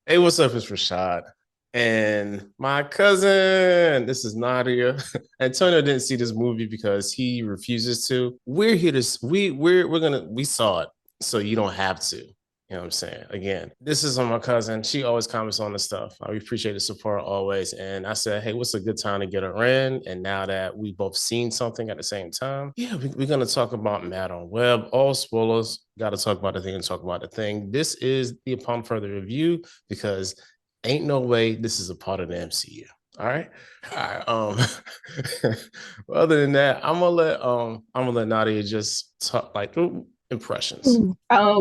Hey, what's up? It's Rashad. And my cousin, this is Nadia. Antonio didn't see this movie because he refuses to. We're here to we saw it, so you don't have to. You know what I'm saying? Again, this is on my cousin. She always comments on the stuff. I appreciate the support always. And I said, hey, what's a good time to get her in? And now that we both seen something at the same time, yeah, we're gonna talk about Mad on Web. All spoilers. Got to talk about the thing and talk about the thing. This is the Upon Further Review because ain't no way this is a part of the MCU. All right. All right. Other than that, I'm gonna let Nadia just talk like impressions.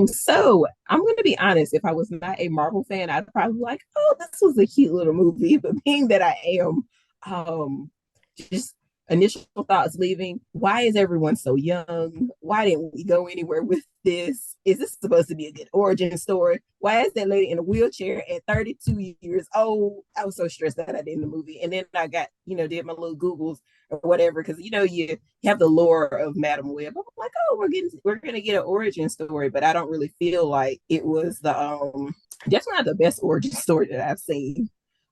So I'm going to be honest. If I was not a Marvel fan, I'd probably be like, "Oh, this was a cute little movie." But being that I am, um, just initial thoughts leaving. Why is everyone so young? Why didn't we go anywhere with this? Is this supposed to be a good origin story? Why is that lady in a wheelchair at 32 years old? I was so stressed that I did in the movie, and then I got did my little Googles or whatever because you have the lore of Madam Web. I'm like, oh, we're gonna get an origin story, but I don't really feel like it was the that's not the best origin story that I've seen,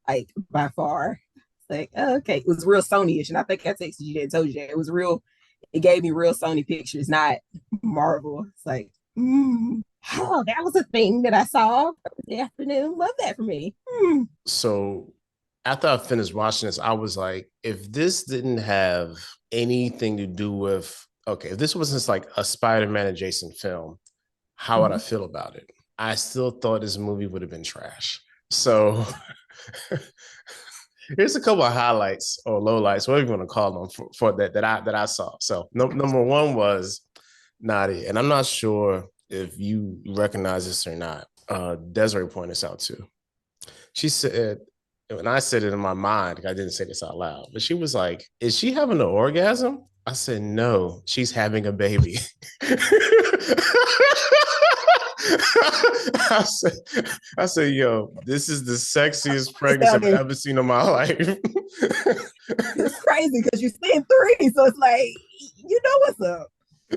like by far. It's like, oh, okay, it was real Sony-ish, and I think I texted you and told you that it was real. It gave me real Sony pictures, not Marvel. It's like, oh, that was a thing that I saw the afternoon. Love that for me. So after I finished watching this, I was like, if this didn't have anything to do with okay, if this wasn't just like a Spider-Man adjacent film, how would I Mm-hmm. feel about it? I still thought this movie would have been trash. So here's a couple of highlights or lowlights, whatever you want to call them, for that I saw. So number one was Nadia, and I'm not sure if you recognize this or not. Desiree pointed this out too. She said, and I said it in my mind, I didn't say this out loud, but she was like, "Is she having an orgasm?" I said, "No, she's having a baby." I said, I said, yo, this is the sexiest pregnancy I've ever seen in my life. It's crazy because you're seeing three, so it's like what's up.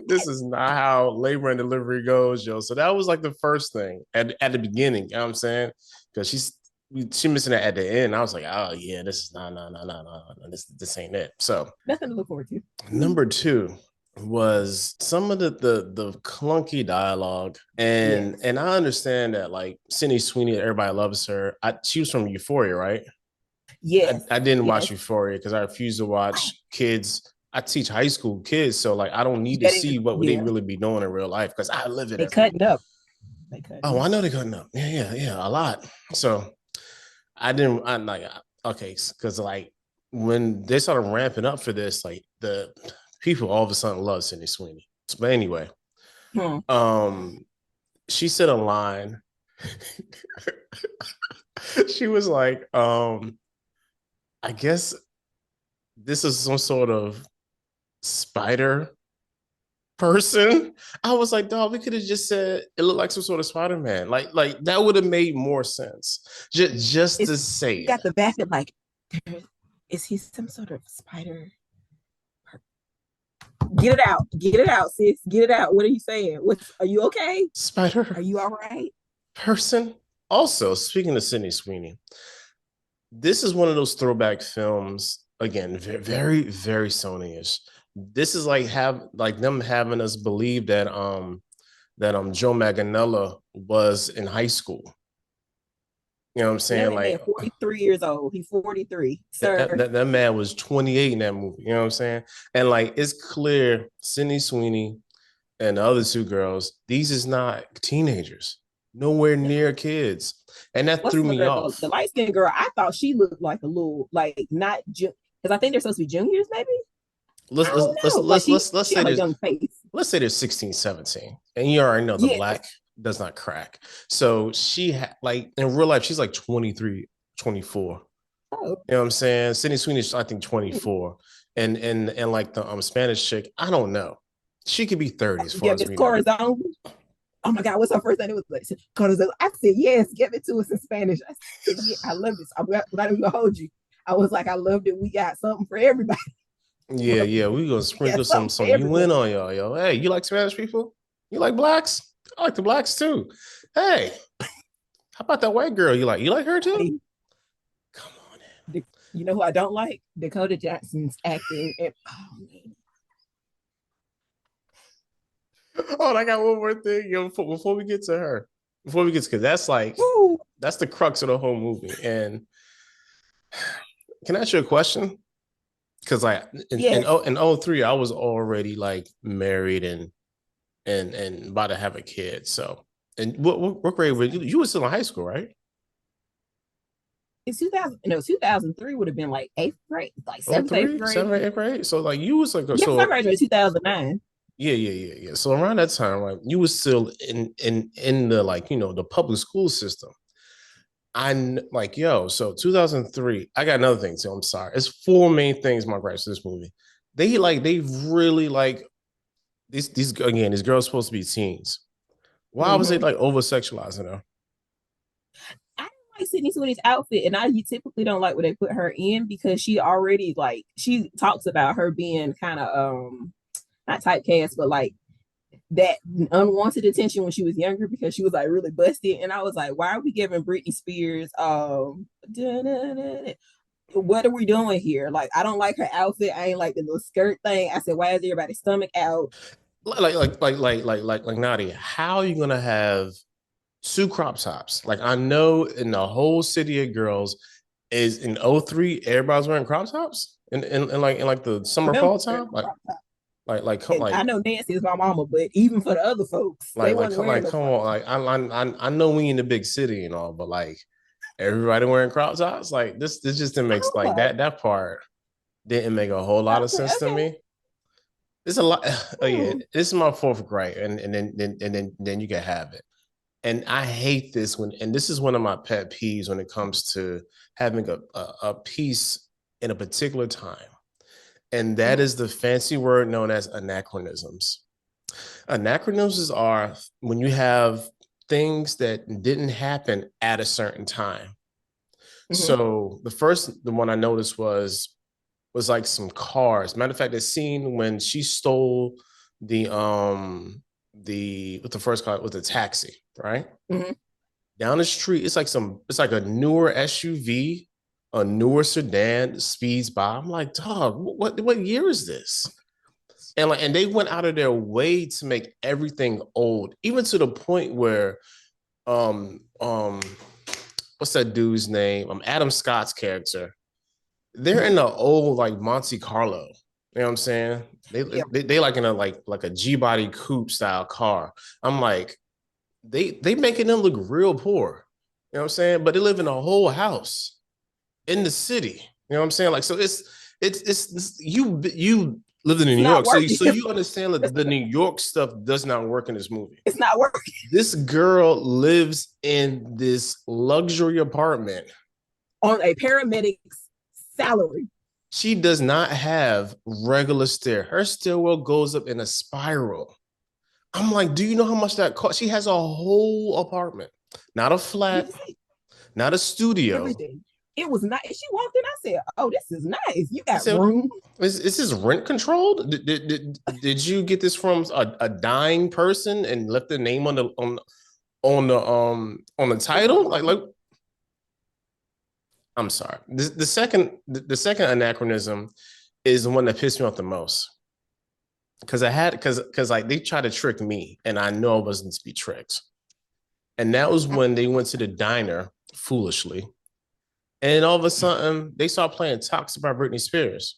This is not how labor and delivery goes, yo. So that was like the first thing at the beginning, you know what I'm saying? Because she missing it at the end. I was like, oh yeah, this is no, this ain't it. So Nothing to look forward to. number two was some of the clunky dialogue, and Yes. and I understand that like Sydney Sweeney, everybody loves her. She was from Euphoria, right? I, Yes. I didn't watch Yes. Euphoria because I refuse to watch kids. I teach high school kids, so like I don't need to That is, see what would they yeah. really be doing in real life because I live it They every day. cutting up. They cutting Oh, up. I know they're cutting up. Yeah, a lot. So I didn't. I'm like, okay, because like when they started ramping up for this, like the people all of a sudden love Sydney Sweeney. But anyway, Hmm. um, she said a line. She was like, I guess this is some sort of spider person. I was like, dog, we could have just said it looked like some sort of Spider-Man. Like that would have made more sense. Just It's to say you it. got the back of like, is he some sort of spider? Get it out. Get it out, sis. Get it out. What are you saying? Are you okay? Are Spider you all right? person. Also, speaking of Sydney Sweeney, this is one of those throwback films. Again, very, very Sony-ish. This is like them having us believe that Joe Manganiello was in high school. You know what I'm Yeah, saying? that man Like 43 years old. He's 43, that, sir. that, that man was 28 in that movie. You know what I'm saying? And like it's clear Sydney Sweeney and the other two girls, these is not teenagers, nowhere near No. kids. And that What's threw the me girl? The off. light skinned girl. I thought she looked like a little, like not because I think they're supposed to be juniors, maybe. I Let's let's don't let's know. Like let's let's, let's she say have a there's young face. let's say there's 16, 17. And you already know the Yes. black does not crack. So like in real life, she's like 23, 24. Oh. You know what I'm saying? Sydney Sweeney's, I think, 24. And like the Spanish chick, I don't know. She could be 30 as far Yeah, as Miss we know. Corazon. Oh my God, what's her first name? It was like Corazon. I said, yes, give it to us in Spanish. I said, yeah, I love this. I'm not even gonna hold you. I was like, I loved it. We got something for everybody. Yeah, we gonna We got sprinkle some something for some UN everyone. on y'all, yo. Hey, you like Spanish people? You like blacks? I like the blacks too. Hey, How about that white girl? You like her too? Hey, Come on in. you know who I don't like? Dakota Jackson's acting. And, oh man, Oh, I got one more thing, yo. Before we get to her, before we get to, because woo, that's the crux of the whole movie. And can I ask you a question? Because like yes. in oh 03, I was already like married and about to have a kid. So, and what grade were you? You were still in high school, right? It's 2000. No, 2003 would have been like eighth grade, like Oh seventh, eighth three, grade. 7th, 8th grade. So like you was like Yes, I so graduated 2009. yeah. So around that time, like you was still in the like the public school system. Like yo, so 2003. I got another thing too. I'm sorry. It's four main things my gripes to this movie. They really like these again. These girls supposed to be teens. Why was it Mm-hmm. like over sexualizing her? I don't like Sydney Sweeney's outfit, and I typically don't like when they put her in because she already like she talks about her being kind of not typecast, but like that unwanted attention when she was younger because she was like really busted. And I was like, why are we giving Britney Spears what are we doing here? Like, I don't like her outfit. I ain't like the little skirt thing. I said, why is everybody's stomach out? Like Nadia, how are you gonna have two crop tops? Like I know in the whole city of girls is in '03, everybody's wearing crop tops in like the summer Them fall wearing time. crop top. Come And I know Nancy is my mama, but even for the other folks, they wasn't wearing no come crop on. top. Like I know we in the big city and all, but like everybody wearing crop tops, like this just didn't I make was like like, that part didn't make a whole I lot of was like, sense to okay. me. It's a lot. Oh yeah, Hmm. this is my fourth gripe, then you can have it. And I hate this and this is one of my pet peeves when it comes to having a piece in a particular time. And that Hmm. is the fancy word known as anachronisms. Anachronisms are when you have things that didn't happen at a certain time. Hmm. So the one I noticed was like some cars. Matter of fact, the scene when she stole the with the first car with the taxi, right? Hmm. Down the street, it's like a newer SUV, a newer sedan speeds by. I'm like, dog, what year is this? And they went out of their way to make everything old, even to the point where um um what's that dude's name? Adam Scott's character. They're in Hmm. the old like Monte Carlo. You know what I'm saying? Yeah. They like in a like a G body coupe style car. I'm like, they making them look real poor. You know what I'm saying? But they live in a whole house in the city. You know what I'm saying? Like, so it's you lived in New It's not York, working. so you understand that the New York stuff does not work in this movie. It's not working This girl lives in this luxury apartment. on a paramedic's salary. She does not have regular stair. Her stairwell goes up in a spiral. I'm like, do you know how much that costs? She has a whole apartment, not a Did flat, you see not a studio. everything? It was nice. She walked in. I said, "Oh, this is nice. You I got said, room is this rent controlled? Did you get this from a dying person and left the name on the on the title? apartment." I'm sorry. The second anachronism is the one that pissed me off the most because like they tried to trick me and I know I wasn't to be tricked. And that was when they went to the diner foolishly. And all of a sudden, they started playing Toxic by Britney Spears.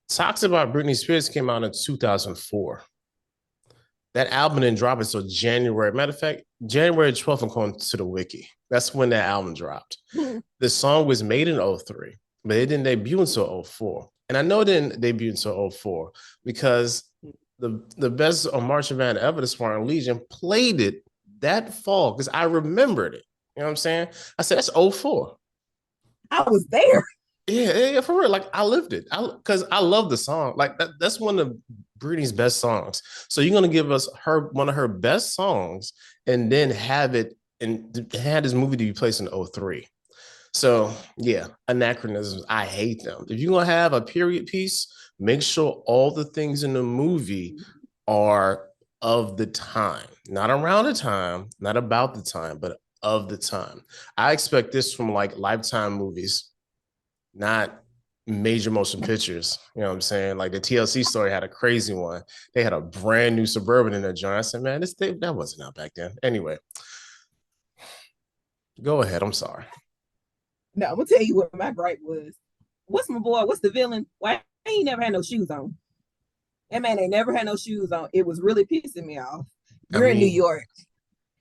Toxic by Britney Spears came out in 2004. That album didn't drop until January. Matter of fact, January 12th, according to the wiki. That's when that album dropped. The song was made in '03, but it didn't debut until '04. And I know it didn't debut until '04 because the best on Marching Band ever, the Spartan Legion, played it that fall because I remembered it. You know what I'm saying? I said, that's '04. I was there. Yeah, for real. Like I lived it. Because I love the song. Like that's one of Britney's best songs. So you're gonna give us her one of her best songs, and then have it and had this movie to be placed in '03. So yeah, anachronisms. I hate them. If you're gonna have a period piece, make sure all the things in the movie are of the time, not around the time, not about the time, but of the time. I expect this from like Lifetime movies, not major motion pictures. You know what I'm saying? Like the TLC story had a crazy one. They had a brand new Suburban in their joint. I said, man, that wasn't out back then. Anyway, go ahead. I'm sorry. No, I'm gonna tell you what my gripe was. What's my boy? What's the villain? Why he never had no shoes on? That man ain't never had no shoes on. It was really pissing me off. I You're in New mean, York.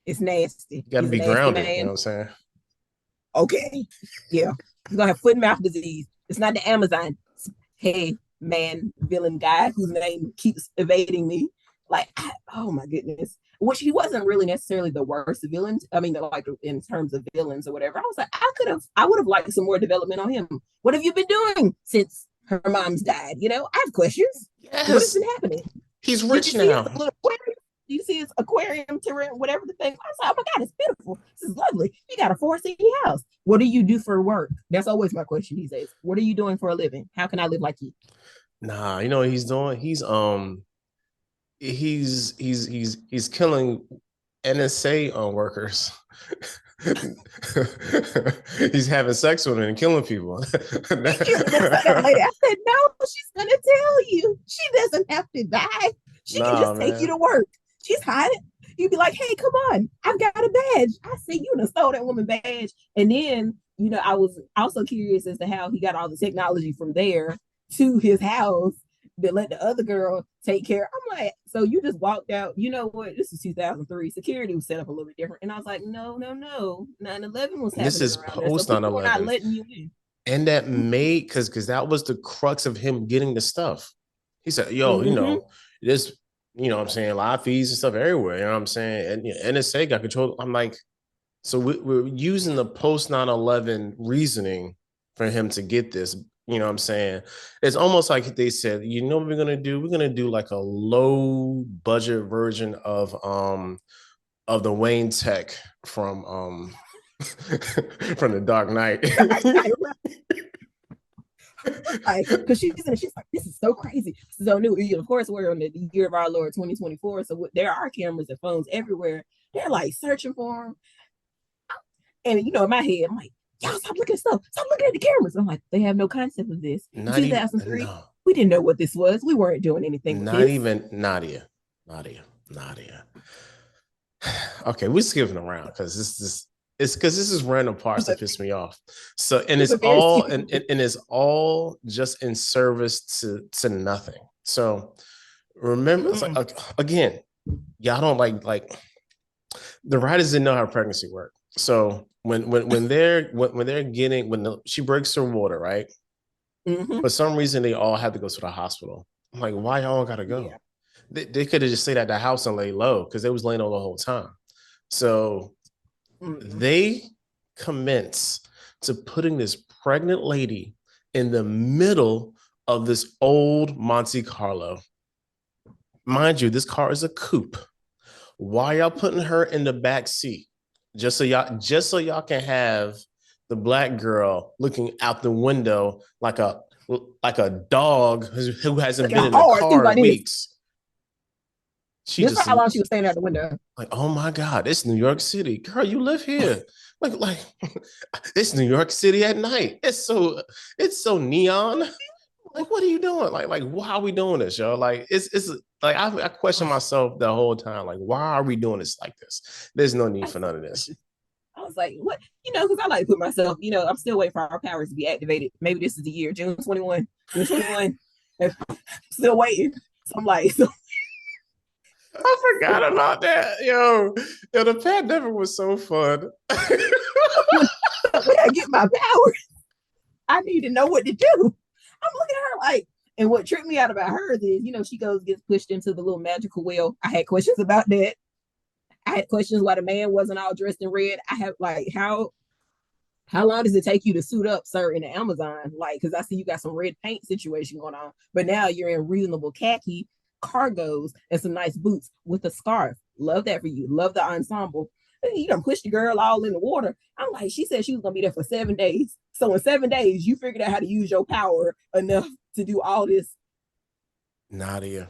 It's nasty. you got to He's a be nasty grounded. You know man. what I'm saying? Okay. Yeah. He's gonna have foot and mouth disease. It's not the Amazon. Hey, man, villain guy whose name keeps evading me. Like, oh my goodness. Which he wasn't really necessarily the worst villain. I mean, like in terms of villains or whatever. I was like, I would have liked some more development on him. What have you been doing since her mom's died? You know, I have questions. What has Yes, been happening? he's Did you rich see his now. little aquarium? Do you see his aquarium terrarium, whatever the thing? I was like, oh my God, it's beautiful. This is lovely. You got a 4-seat house. What do you do for work? That's always my question these days. What are you doing for a living? How can I live like you? Nah, you know what he's doing? He's killing NSA workers. He's having sex with them and killing people. Thank you. That's that lady. I said, no, she's gonna tell you. She doesn't have to die. She can Nah, just take you man. to work. She's hot. You'd be like, hey, come on. I've got a badge. I see you and stole that woman badge. And then, I was also curious as to how he got all the technology from there to his house to let the other girl take care. I'm like, so you just walked out. You know what? This is 2003. Security was set up a little bit different. And I was like, no, no, no. 9/11 was This happening is around there. So post 9 people were not 11. letting you in. And that made because that was the crux of him getting the stuff. He said, yo, Mm-hmm. this, what I'm saying, live feeds and stuff everywhere. You know what I'm saying? And NSA got control. I'm like, so we're using the post 9/11 reasoning for him to get this. You know what I'm saying? It's almost like they said, you know what we're gonna do? We're gonna do like a low budget version of the Wayne Tech from from the Dark Knight. Because she's like, this is so crazy. So new. Of course, we're in the year of our Lord 2024. So there are cameras and phones everywhere. They're like searching for them. And in my head, I'm like, y'all stop looking at stuff. Stop looking at the cameras. I'm like, they have no concept of this. In Not even 2003, no, we didn't know what this was. We weren't doing anything with not this. even Nadia. Okay, we're skipping around because this is random parts that But piss me off. So and it's it's a very all stupid movie. and it's all just in service to nothing. So remember, it's like Mm-mm. again, y'all don't like the writers didn't know how pregnancy worked. So she breaks her water, right? Mm-hmm. For some reason, they all had to go to the hospital. I'm like, why y'all gotta Yeah. go? They could have just stayed at the house and lay low because they was laying low the whole time. So Mm-mm. they commence to putting this pregnant lady in the middle of this old Monte Carlo. Mind you, this car is a coupe. Why y'all putting her in the back seat? Just so y'all can have the black girl looking out the window like a dog who hasn't Looking been in a hard too car like in this. weeks. She This is just how long she was standing out the window. like, oh my God, it's New York City. Girl, you live here. Like it's New York City at night. It's so neon. Like, what are you doing? Like, why are we doing this, yo? Like, it's like I question myself the whole time. Like, why are we doing this like this? There's no need I for none of this. was like, what? Because I like to put myself, I'm still waiting for our powers to be activated. Maybe this is the year, June 21, June 21. Still waiting. So I'm like, so, I forgot about that. Yo, the pandemic was so fun. when I get my powers, I need to know what to do. I'm looking at her like, and what tripped me out about her is, she gets pushed into the little magical well. I had questions about that. I had questions why the man wasn't all dressed in red. I have like how long does it take you to suit up, sir, in the Amazon? Like, because I see you got some red paint situation going on, but now you're in reasonable khaki cargos and some nice boots with a scarf. Love that for you. Love the ensemble. You done pushed the girl all in the water. I'm like, she said she was gonna be there for 7 days. So in 7 days, you figured out how to use your power enough to do all this. Nadia,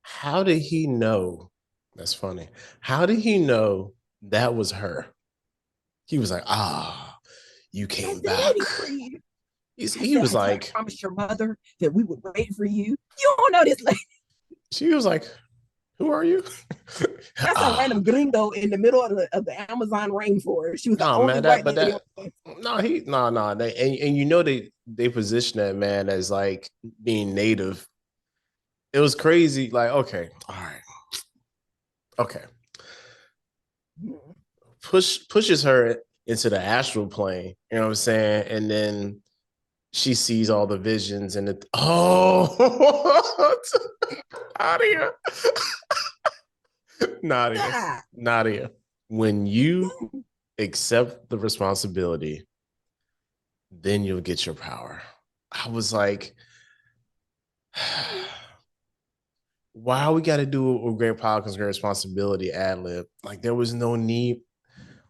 how did he know? That's funny. How did he know that was her? He was like, ah, you I've came been back. waiting for you. I He said, was I like, promised your mother that we would wait for you. You don't know this lady. she was like, who are you? That's some Ah, random gringo in the middle of the Amazon rainforest. She was the no, only man, white lady on that, the no, no, and you know they position that man as like being native. It was crazy. Like, okay, all right, okay, pushes her into the astral plane. You know what I'm saying? And then she sees all the visions and it. Oh, Nadia, Nadia, ah, Nadia. When you accept the responsibility, then you'll get your power. I was like, why we got to do a great power comes great responsibility ad lib? Like there was no need. it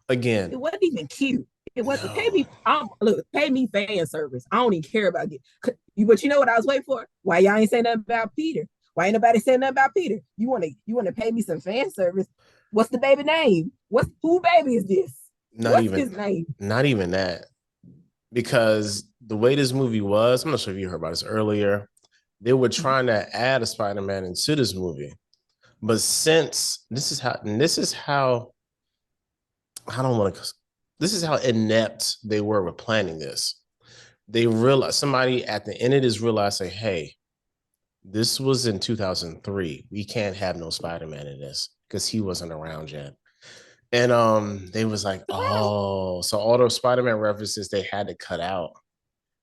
Again, wasn't even cute. It wasn't pay no, me. Look, pay me fan service. I don't even care about it. But you know what I was waiting for? Why y'all ain't saying nothing about Peter? Why ain't nobody saying nothing about Peter? You wanna pay me some fan service? What's the baby name? Who baby is this? not What's even, his name? not even that. Because the way this movie was, I'm not sure if you heard about this earlier. They were trying to add a Spider-Man into this movie, but since this is how I don't want to. This is how inept they were with planning this. They realized somebody at the end of this realized, say, "Hey, this was in 2003. We can't have no Spider-Man in this because he wasn't around yet." And they was like, "Oh, so all those Spider-Man references they had to cut out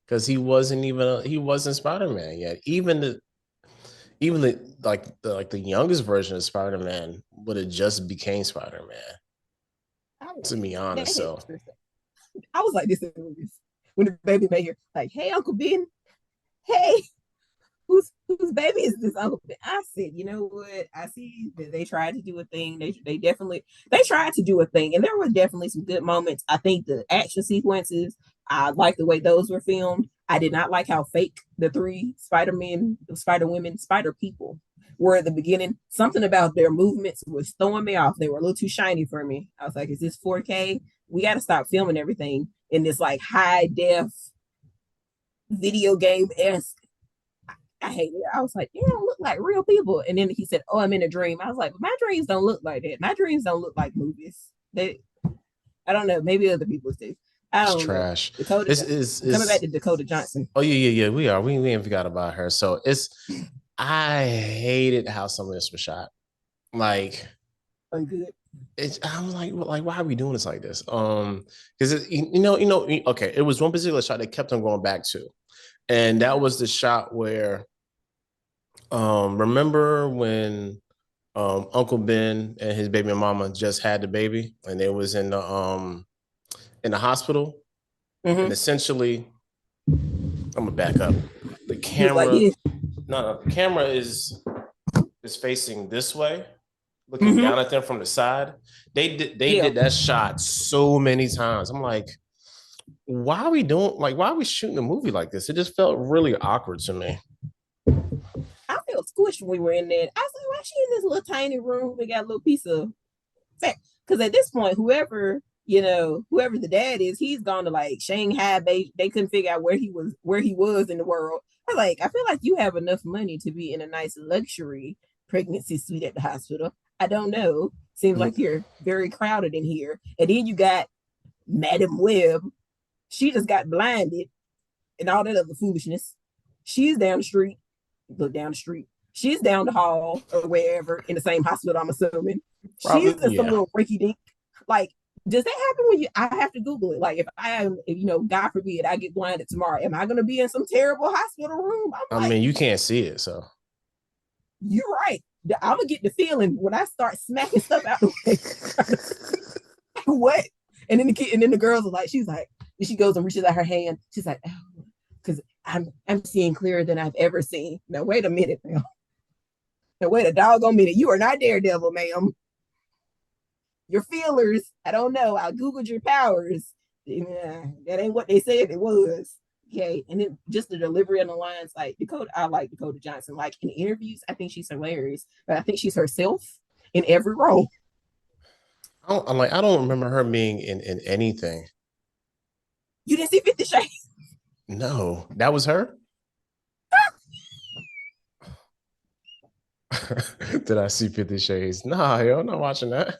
because he wasn't Spider-Man yet. Even the youngest version of Spider-Man would have just became Spider-Man, I to be honest. So was like this in movies when the baby made here, like, hey, Uncle Ben, hey, whose baby is this Uncle Ben? I said, you know what? I see that they tried to do a thing. They definitely they tried to do a thing, and there were definitely some good moments. I think the action sequences, I like the way those were filmed. I did not like how fake the three Spider-Men, Spider-Women, Spider-People were at the beginning. Something about their movements was throwing me off. They were a little too shiny for me. I was like, is this 4K? We got to stop filming everything in this like high def video game esque. I hate it. I was like, you don't look like real people. And then he said, oh, I'm in a dream. I was like, my dreams don't look like that. My dreams don't look like movies. They, I don't know. Maybe other people's do. I it's don't know. trash. Dakota, coming back Is to Dakota Johnson. oh yeah. We are. We ain't forgot about her. So it's I hated how some of this was shot. Like I'm good. I'm like, why are we doing this like this? Because okay, it was one particular shot they kept on going back to, and that was the shot where, remember when, Uncle Ben and his baby mama just had the baby, and they was in the hospital, and Mm-hmm. essentially, I'm gonna back up. The He was like, camera, yeah. no, the camera is facing this way, looking Mm-hmm. down at them from the side. They Yeah. did that shot so many times. I'm like, why are we shooting a movie like this? It just felt really awkward to me. I felt squished when we were in there. I was like, why is she in this little tiny room? We got a little piece of fat. Because at this point, whoever the dad is, he's gone to like Shanghai. They couldn't figure out where he was in the world. I feel like you have enough money to be in a nice luxury pregnancy suite at the hospital. I don't know. Seems like you're very crowded in here. And then you got Madam Webb. She just got blinded and all that other foolishness. She's down the street. Look down the street. She's down the hall or wherever in the same hospital, I'm assuming. She's Probably, in some yeah. little rinky dink. Like, does that happen when I have to Google it? Like, if God forbid, I get blinded tomorrow, am I going to be in some terrible hospital room? I I'm like, mean, you can't see it, so you're right. I'm going to get the feeling when I start smacking stuff out the way. What? And then the girls are like, she's like, she goes and reaches out her hand. She's like, oh, because I'm seeing clearer than I've ever seen. Now wait a minute, ma'am. Now wait a doggone minute. You are not Daredevil, ma'am. Your feelers, I don't know. I googled your powers. That ain't what they said it was. Okay, and then just the delivery on the lines, like Dakota, I like Dakota Johnson. Like in interviews, I think she's hilarious, but I think she's herself in every role. I don't remember her being in anything. You didn't see 50 Shades? No, that was her. Did I see 50 Shades? Nah, yo, I'm not watching that.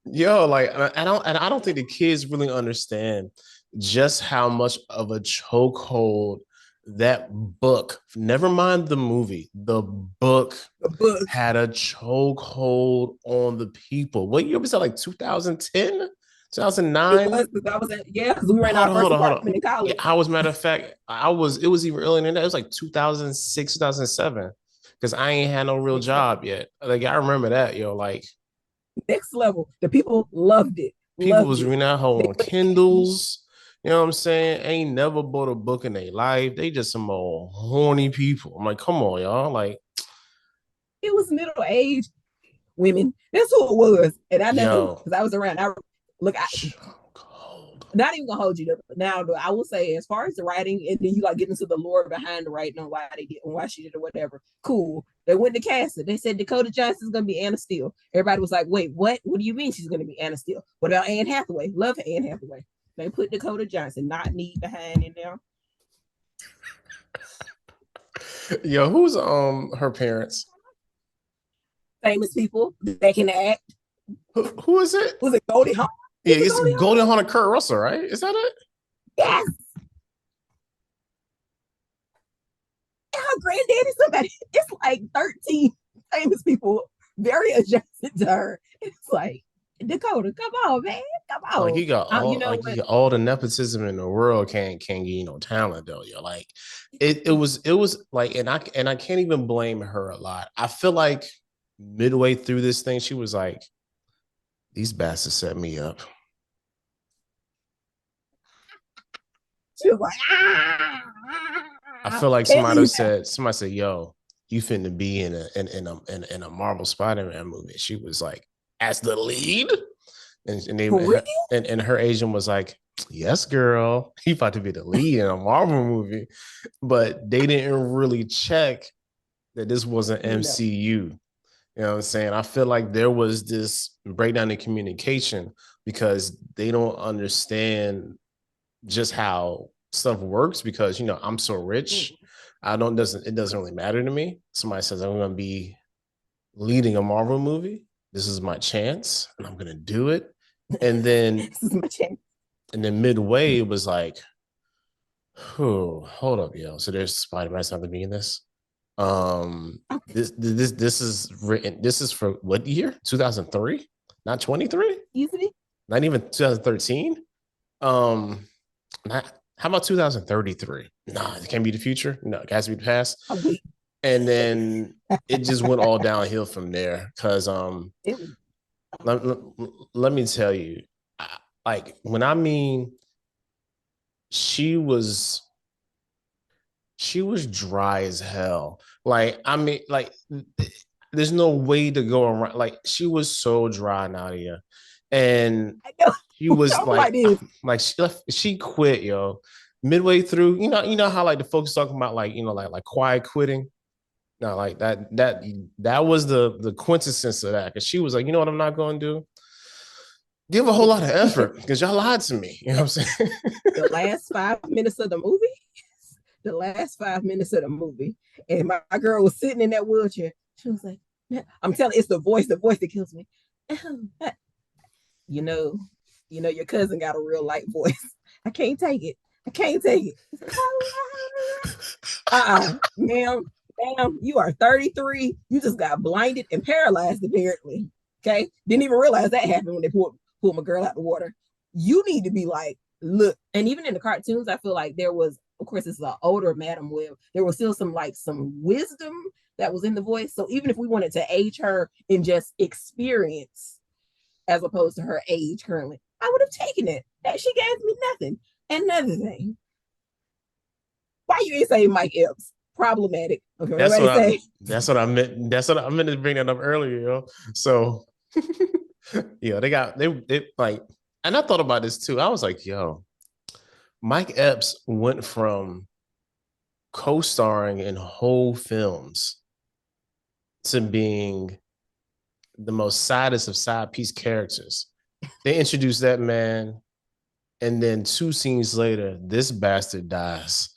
Yo, like I don't think the kids really understand just how much of a chokehold that book, never mind the movie, the book The book. had a chokehold on the people. What year was that? Like 2010, It 2009? was because I was at, yeah, because we were in our Hold on, first hold on, hold on. apartment in Yeah, college. I was matter of fact, it was even earlier than that. It was like 2006, 2007. Because I ain't had no real Next level. job yet. Like I remember that, yo. Like Next level. The people loved it. people Loved was it. reading that whole They on put Kindles. You know what I'm saying? Ain't never bought a book in their life. They just some old horny people. I'm like, come on, y'all. Like, it was middle age women. That's who it was. And I know yo, because I was around. Look, cold. not even gonna hold you to now, but I will say, as far as the writing, and then you like get into the lore behind the writing on why they did and why she did or whatever. Cool. They went to cast it. They said Dakota Johnson's gonna be Anna Steele. Everybody was like, "Wait, what? What do you mean she's gonna be Anna Steele? What about Anne Hathaway? Love Anne Hathaway." They put Dakota Johnson, not need behind in there. Yo, who's her parents? Famous people that can act. Who is it? Was it Goldie Hawn? Yeah, Was it it's Goldie Hawn? Golden Hunter Kurt Russell, right? Is that it? Yes. And her granddaddy, somebody. It's like 13 famous people very adjusted to her. It's like Dakota, come on, man, come Like on. You know you what? got all the nepotism in the world can't get you no talent though. Yo, like it was like and I can't even blame her a lot. I feel like midway through this thing, she was like, these bastards set me up. She was like, I feel like at least somebody said, yo, you finna be in a Marvel Spider-Man movie. She was like, as the lead? And they for real. and her agent was like, yes, girl, he about to be the lead in a Marvel movie. But they didn't really check that this was an No. MCU. You know what I'm saying? I feel like there was this breakdown in communication because they don't understand just how stuff works because I'm so rich. I don't doesn't it doesn't really matter to me. Somebody says I'm gonna be leading a Marvel movie. This is my chance, and I'm gonna do it. And then This is my chance. and then midway it was like, oh, hold up, yo. So there's Spider-Man's not to be in this. This is written. This is for what year? 2003, not 23, Easily. not even 2013. Um, how about 2033? Nah, it can't be the future. No, it has to be the past. Oh, wait. And then it just went all downhill from there. Cause It was, let, let me tell you, like when I mean she was she was dry as hell. Like, I mean, like, there's no way to go around. Like, she was so dry, Nadia. And I know. she was I'm like like, this. like she quit, yo. Midway through, you know how like the folks talking about like, like quiet quitting. No, like that was the quintessence of that. Cause she was like, you know what I'm not gonna do? Give a whole lot of effort because y'all lied to me. You know what I'm saying? The last 5 minutes of the movie, the last 5 minutes of the movie, and my girl was sitting in that wheelchair. She was like, I'm telling you, it's the voice that kills me. you know, your cousin got a real light voice. I can't take it. I can't take it. Ma'am, you are 33. You just got blinded and paralyzed, apparently. Okay. Didn't even realize that happened when they pulled my girl out the water. You need to be like, look, and even in the cartoons, I feel like there was, of course, it's an older Madam Web. There was still some wisdom that was in the voice. So even if we wanted to age her in just experience as opposed to her age currently, I would have taken it. That she gave me nothing. Another thing, why you ain't say Mike Epps? Problematic. Okay, That's everybody what I say that's what I meant. That's what I meant to bring that up earlier, yo. So yeah, they like, and I thought about this too. I was like, yo, Mike Epps went from co-starring in whole films to being the most saddest of side piece characters. They introduced that man, and then 2 scenes later, this bastard dies.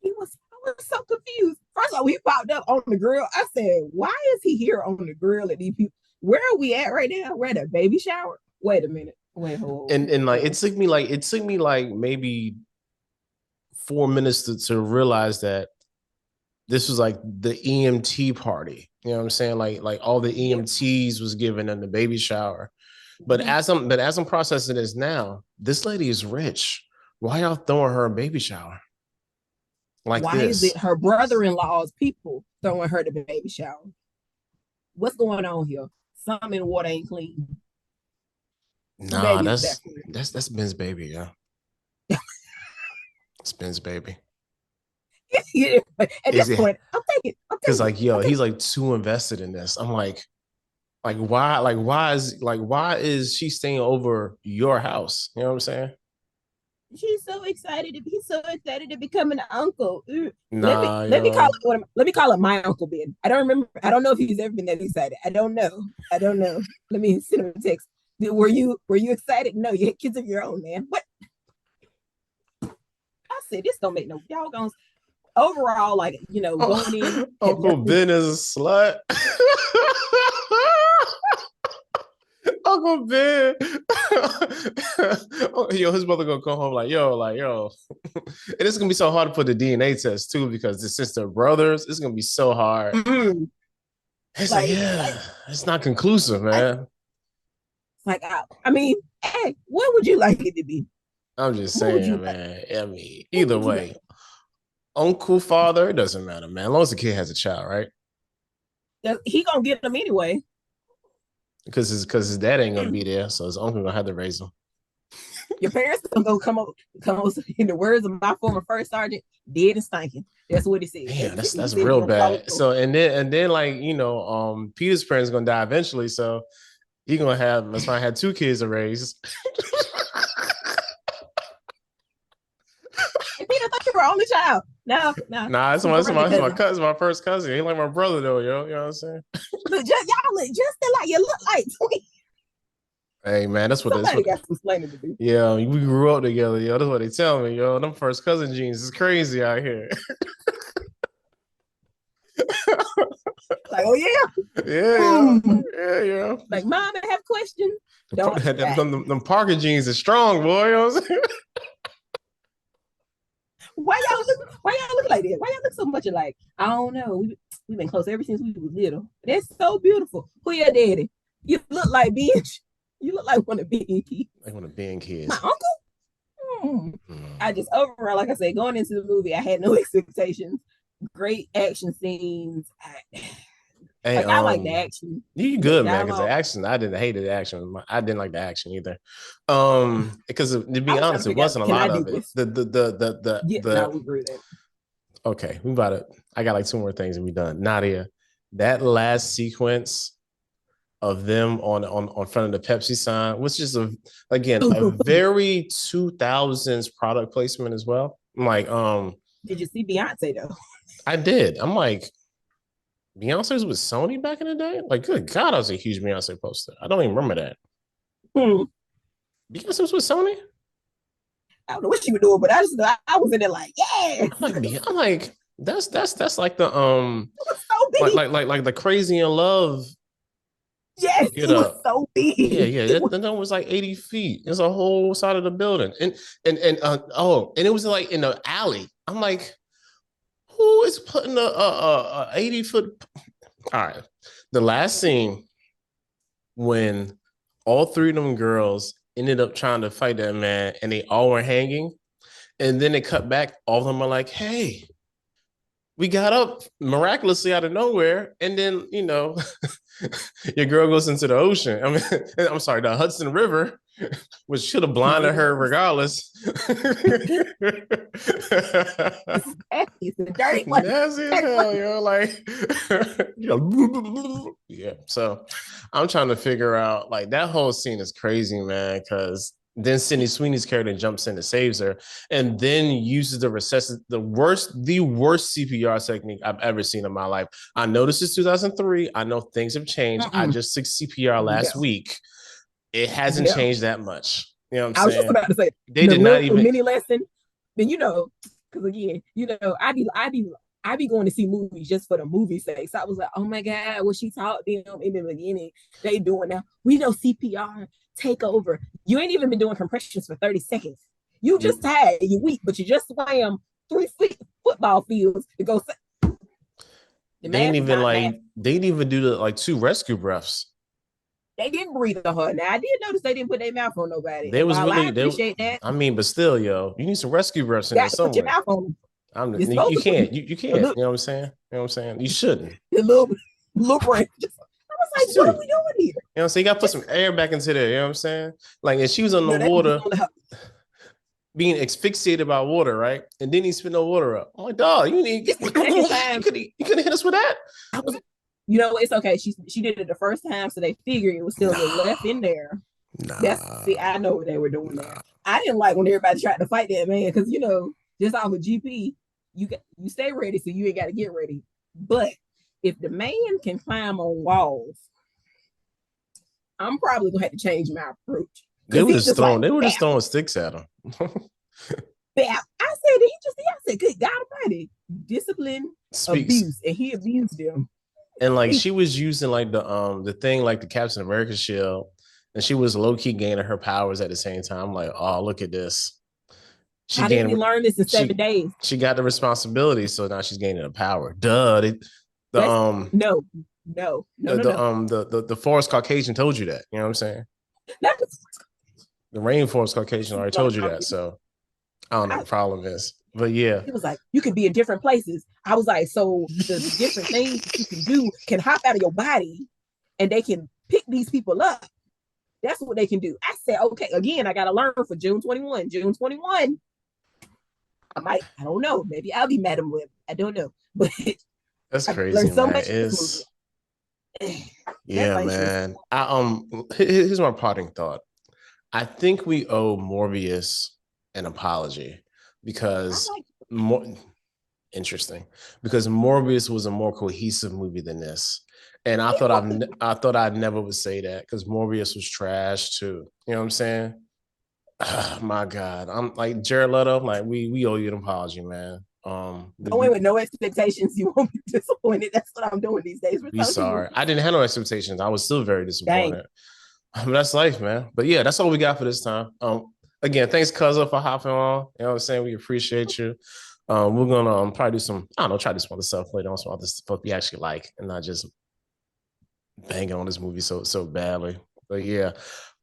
I was so confused. First of all, he popped up on the grill. I said, why is he here on the grill at these people? Where are we at right now? We're at a baby shower. Wait a minute. Wait, hold. And like it took me like maybe 4 minutes to realize that this was like the EMT party. You know what I'm saying? Like all the EMTs was given in the baby shower. But as I'm processing this now, this lady is rich. Why y'all throwing her a baby shower like Why this? is it her brother-in-law's people throwing her the baby shower? What's going on here? Something in the water ain't clean. Nah, that's Ben's baby, yeah. It's Ben's baby. Yeah, at this point, I'm thinking, because like, yo, he's like too invested in this. I'm like why is she staying over your house? You know what I'm saying? She's so excited. He's so excited to become an uncle. Nah, let me call it my Uncle Ben. I don't remember. I don't know if he's ever been that excited. I don't know. Let me send him a text. Were you excited? No, you had kids of your own, man. What? I said this don't make no doggone. Overall, like, going in. Uncle Ben is a slut. Uncle Ben. Yo, his mother gonna come home like, yo. And it's gonna be so hard to put the DNA test too, because since they're brothers, it's gonna be so hard. Mm-hmm. It's it's not conclusive, man. I mean, hey, what would you like it to be? I'm just saying, man. Like? I mean, either way. Uncle, father, it doesn't matter, man. As long as the kid has a child, right? He gonna get them anyway. Because his dad ain't gonna be there, so his uncle gonna have to raise him. Your parents gonna come up in the words of my former first sergeant, dead and stinking. That's what he said. Yeah, that's real bad. So and then like, Peter's parents gonna die eventually, so he gonna have, that's why I had 2 kids to raise. Peter, I thought you were only child. No. Nah, it's my cousin, my first cousin. He like my brother though, yo. You know what I'm saying? Look, y'all look just like you look like twins. Hey man, that's what somebody got some explaining to do. Yeah, we grew up together, yo. That's what they tell me, yo. Them first cousin genes is crazy out here. Like, oh yeah. Yeah. Like, mom, I have questions. Them Parker genes are strong, boy. You know what I'm saying? Why y'all look like that? Why y'all look so much alike? I don't know. We've been close ever since we was little. That's so beautiful. Who your daddy? You look like Bench. You look like one of Ben kids. Like one of Ben kids. My uncle? I just overall, like I said, going into the movie, I had no expectations. Great action scenes. Hey, I like the action. You good, man? Because the action, I didn't hate the action. I didn't like the action either. Because to be honest, it wasn't a lot of it. We agree that. Okay, I got like 2 more things and we done. Nadia, that last sequence of them on front of the Pepsi sign was just a very 2000s product placement as well. I'm like, did you see Beyonce though? I did. I'm like, Beyonce was with Sony back in the day? Like, good God, I was a huge Beyonce poster. I don't even remember that. Beyonce was with Sony? I don't know what she was doing, but I just I was in there like, yeah. I'm like, that's like the so big. like the Crazy in Love. Yes, it was so big. Yeah. That was like 80 feet. It's a whole side of the building. And it was like in the alley. I'm like, who is putting a 80-foot? All right. The last scene when all 3 of them girls ended up trying to fight that man and they all were hanging. And then they cut back. All of them are like, hey, we got up miraculously out of nowhere. And then, your girl goes into the ocean. I mean, I'm sorry, the Hudson River, which should have blinded her regardless. It's a dirty one. Nasty as hell, yo. Like, yeah. So I'm trying to figure out, like, that whole scene is crazy, man, because Then Sydney Sweeney's character jumps in and saves her, and then uses the worst CPR technique I've ever seen in my life. I know this is 2003. I know things have changed. I Mm-mm. just took CPR Yeah, last week. It hasn't yeah. changed that much. You know what I'm I was just saying? about to say They the did not little even. mini lesson. Then because again, I be going to see movies just for the movie's sake. So I was like, oh my god, what she taught them in the beginning, they doing now. We know CPR take over. You ain't even been doing compressions for 30 seconds. You just You, tired, you weak, but you just swam 3 feet football fields to go. The they didn't math is even not like. math. They didn't even do the like two rescue breaths. They didn't breathe on her. Now I did notice they didn't put their mouth on nobody. They And was while I really they. appreciate that, I mean, but still, yo, you need some rescue breaths in you there got to put your somewhere. mouth on them. You're You, supposed you to put can't. You the can't. little You know what I'm saying? You know what I'm saying? You shouldn't. the little brain. I was like, what are Shoot. we doing here? You know what I'm saying? You gotta put Just some air back into there. You know what I'm saying? Like, and she was on the they was water on the being asphyxiated by water, right? And then he spit no water up. I'm like, dog, you need it's the second time. you could have hit us with that. I was, it's okay. She did it the first time, so they figured it was still a little Nah, left in there. See, nah, I know what they were doing there. nah. I didn't like when everybody tried to fight that man because just off of GP, you stay ready, so you ain't got to get ready. But if the man can climb on walls, I'm probably gonna have to change my approach because he just like They were just bap, throwing sticks at him. bap. I said, good God Almighty, discipline, Speaks. abuse, and he abused them. And like she was using like the thing like the Captain America shield, and she was low key gaining her powers at the same time. I'm like, oh, look at this. She How did he gained learn this in seven she days? she got the responsibility, so now she's gaining the power. Duh. The That's no, no, no, no, no. the forest Caucasian told you that. You know what I'm saying? That's The rainforest Caucasian already told you that. So I don't know I, what the problem is. But yeah. he was like, you can be in different places. I was like, so the different things that you can do can hop out of your body and they can pick these people up. That's what they can do. I said, okay, again, I got to learn for June 21. June 21, I don't know. Maybe I'll be Madam Web. I don't know. But That's I've crazy, learned so man. much in this It's movie. That yeah, face was, man. Here's my parting thought. I think we owe Morbius an apology I because like, more interesting because Morbius was a more cohesive movie than this. And it was, I thought I never would say that because Morbius was trash too. You know what I'm saying? Oh, my God, I'm like Jared Leto. Like we owe you an apology, man. go in with no expectations. You won't be disappointed. That's what I'm doing these days with We social sorry. movies. I didn't have no expectations. I was still very Dang. disappointed. That's life, man. But yeah, that's all we got for this time. Again, thanks, Cuzzo, for hopping on. You know what I'm saying? We appreciate you. We're gonna probably do some, I don't know, try to do some other stuff later on, some other stuff we actually like, and not just banging on this movie so badly. But yeah,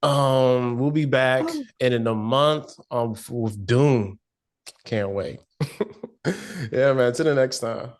we'll be back Oh, in a month with Doom. Can't wait. Yeah, man. Till the next time.